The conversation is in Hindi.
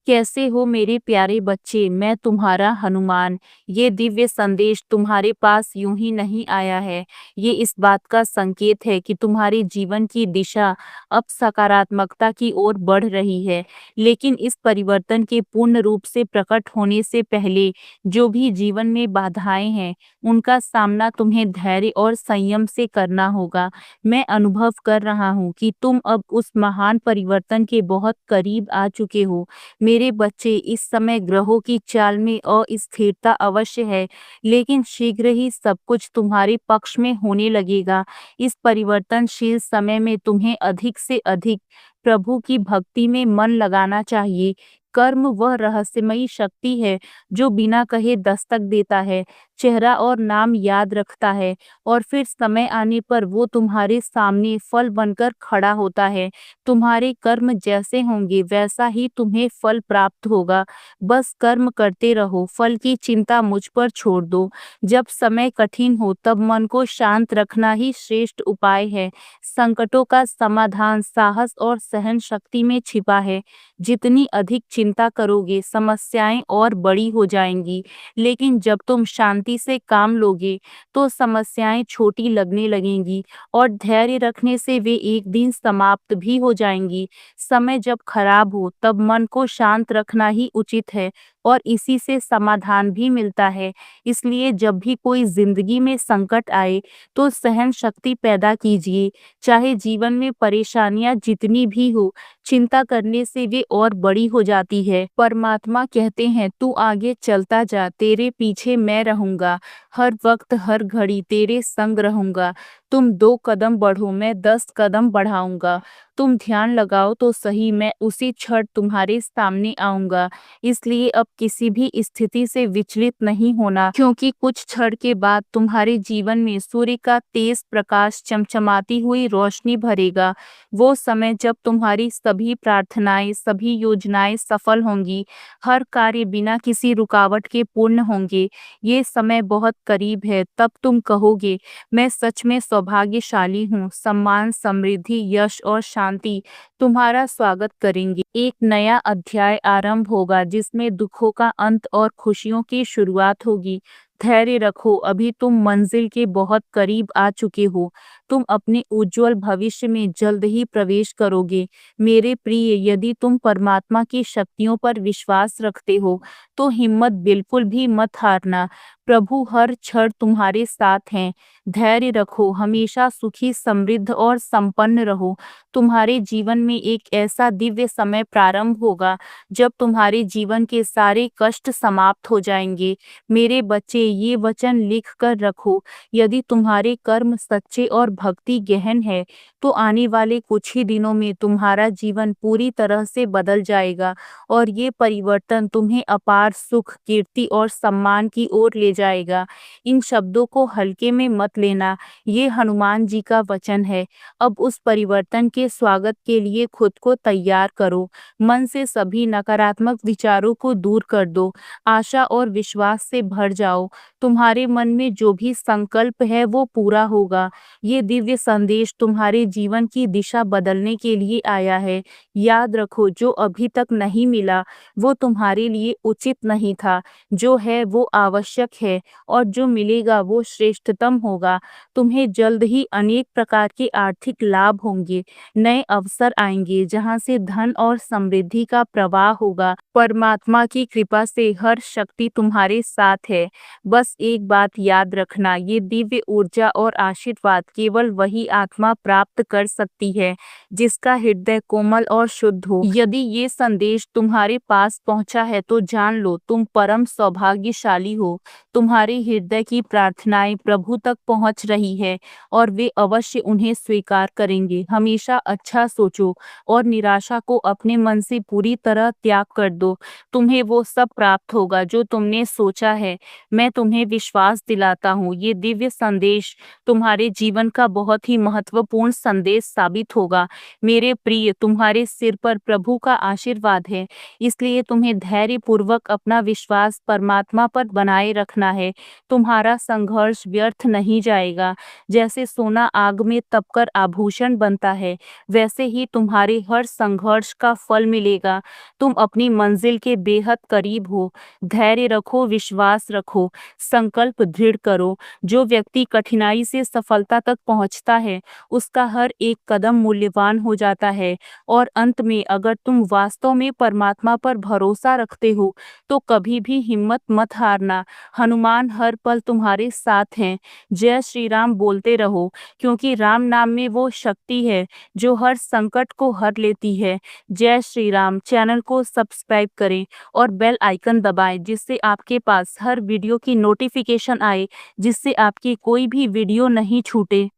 कैसे हो मेरे प्यारे बच्चे, मैं तुम्हारा हनुमान। ये दिव्य संदेश तुम्हारे पास यूं ही नहीं आया है। ये इस बात का संकेत है कि तुम्हारे जीवन की दिशा अब सकारात्मकता की ओर बढ़ रही है। लेकिन इस परिवर्तन के पूर्ण रूप से प्रकट होने से पहले जो भी जीवन में बाधाएं हैं, उनका सामना तुम्हें धैर्य और संयम से करना होगा। मैं अनुभव कर रहा हूँ कि तुम अब उस महान परिवर्तन के बहुत करीब आ चुके हो। मेरे बच्चे, इस समय ग्रहों की चाल में अस्थिरता अवश्य है, लेकिन शीघ्र ही सब कुछ तुम्हारे पक्ष में होने लगेगा। इस परिवर्तनशील समय में तुम्हें अधिक से अधिक प्रभु की भक्ति में मन लगाना चाहिए। कर्म वह रहस्यमयी शक्ति है जो बिना कहे दस्तक देता है, चेहरा और नाम याद रखता है, और फिर समय आने पर वो तुम्हारे सामने फल बनकर खड़ा होता है। तुम्हारे कर्म जैसे होंगे वैसा ही तुम्हें फल प्राप्त होगा। बस कर्म करते रहो, फल की चिंता मुझ पर छोड़ दो। जब समय कठिन हो तब मन को शांत रखना ही श्रेष्ठ उपाय है। संकटों का समाधान साहस और सहन शक्ति में छिपा है। जितनी अधिक चिंता करोगे, समस्याएं और बड़ी हो जाएंगी, लेकिन जब तुम शांति से काम लोगे तो समस्याएं छोटी लगने लगेंगी, और धैर्य रखने से वे एक दिन समाप्त भी हो जाएंगी। समय जब खराब हो तब मन को शांत रखना ही उचित है, और इसी से समाधान भी मिलता है। इसलिए जब भी कोई जिंदगी में संकट आए तो सहन शक्ति पैदा कीजिए। चाहे जीवन में परेशानियां जितनी भी हो, चिंता करने से वे और बड़ी हो जाती है। परमात्मा कहते हैं, तू आगे चलता जा, तेरे पीछे मैं रहूंगा, हर वक्त हर घड़ी तेरे संग रहूंगा। तुम 2 कदम बढ़ो, मैं 10 कदम बढ़ाऊंगा। तुम ध्यान लगाओ तो सही, मैं उसी क्षण तुम्हारे सामने आऊंगा। इसलिए अब किसी भी स्थिति से विचलित नहीं होना, क्योंकि कुछ क्षण के बाद तुम्हारे जीवन में सूर्य का तेज प्रकाश चमचमाती हुई रोशनी भरेगा। वो समय जब तुम्हारी सभी प्रार्थनाएं, सभी योजनाएं सफल होंगी, हर कार्य बिना किसी रुकावट के पूर्ण होंगे। ये समय बहुत करीब है। तब तुम कहोगे, मैं सच में सौभाग्यशाली हूँ। सम्मान, समृद्धि, यश और शांति तुम्हारा स्वागत करेंगे। एक नया अध्याय आरंभ होगा जिसमें दुखों का अंत और खुशियों की शुरुआत होगी। धैर्य रखो, अभी तुम मंजिल के बहुत करीब आ चुके हो। तुम अपने उज्जवल भविष्य में जल्द ही प्रवेश करोगे। मेरे प्रिय, यदि तुम परमात्मा की शक्तियों पर विश्वास रखते हो तो हिम्मत बिल्कुल भी मत हारना। प्रभु हर क्षण तुम्हारे साथ हैं। धैर्य रखो, हमेशा सुखी, समृद्ध और संपन्न रहो। तुम्हारे जीवन में एक ऐसा दिव्य समय प्रारंभ होगा जब तुम्हारे जीवन के सारे कष्ट समाप्त हो जाएंगे। मेरे बच्चे, ये वचन लिख कर रखो। यदि तुम्हारे कर्म सच्चे और भक्ति गहन है तो आने वाले कुछ ही दिनों में तुम्हारा जीवन पूरी तरह से बदल जाएगा, और ये परिवर्तन तुम्हें अपार सुख, कीर्ति और सम्मान की ओर ले जाएगा। इन शब्दों को हल्के में मत लेना, ये हनुमान जी का वचन है। अब उस परिवर्तन के स्वागत के लिए खुद को तैयार करो। मन से सभी नकारात्मक विचारों को दूर कर दो। आशा और विश्वास से भर जाओ। तुम्हारे मन में जो भी संकल्प है वो पूरा होगा। ये दिव्य संदेश तुम्हारे जीवन की दिशा बदलने के लिए आया है। याद रखो, जो अभी तक नहीं मिला वो तुम्हारे लिए उचित नहीं था। जो है वो आवश्यक है, और जो मिलेगा वो श्रेष्ठतम होगा। तुम्हें जल्द ही अनेक प्रकार के आर्थिक लाभ होंगे। नए अवसर आएंगे जहां से धन और समृद्धि का प्रवाह होगा। परमात्मा की कृपा से हर शक्ति तुम्हारे साथ है। बस एक बात याद रखना, ये दिव्य ऊर्जा और आशीर्वाद केवल वही आत्मा प्राप्त कर सकती है जिसका हृदय कोमल और शुद्ध हो। यदि ये संदेश तुम्हारे पास पहुंचा है तो जान लो, तुम परम सौभाग्यशाली हो। तुम्हारे हृदय की प्रार्थनाएं प्रभु तक पहुंच रही है, और वे अवश्य उन्हें स्वीकार करेंगे। हमेशा अच्छा सोचो और निराशा को अपने मन से पूरी तरह त्याग कर दो। तुम्हें वो सब प्राप्त होगा जो तुमने सोचा है। मैं तुम्हें विश्वास दिलाता हूँ, ये दिव्य संदेश तुम्हारे जीवन का का बहुत ही महत्वपूर्ण संदेश साबित होगा। मेरे प्रिय, तुम्हारे सिर पर प्रभु का आशीर्वाद है, इसलिए तुम्हें धैर्यपूर्वक अपना विश्वास परमात्मा पर बनाए रखना है। तुम्हारा संघर्ष व्यर्थ नहीं जाएगा। जैसे सोना आग में तपकर आभूषण बनता है, वैसे ही तुम्हारे हर संघर्ष का फल मिलेगा। तुम अपनी मंजिल के बेहद करीब हो। धैर्य रखो, विश्वास रखो, संकल्प दृढ़ करो। जो व्यक्ति कठिनाई से सफलता तक पहुंचता है, उसका हर एक कदम मूल्यवान हो जाता है। और अंत में, अगर तुम वास्तव में परमात्मा पर भरोसा रखते हो, तो कभी भी हिम्मत मत हारना। हनुमान हर पल तुम्हारे साथ हैं। जय श्री राम बोलते रहो, क्योंकि राम नाम में वो शक्ति है जो हर संकट को हर लेती है। जय श्री राम। चैनल को सब्सक्राइब करें और बेल आइकन दबाएं, जिससे आपके पास हर वीडियो की नोटिफिकेशन आए, जिससे आपकी कोई भी वीडियो नहीं छूटे।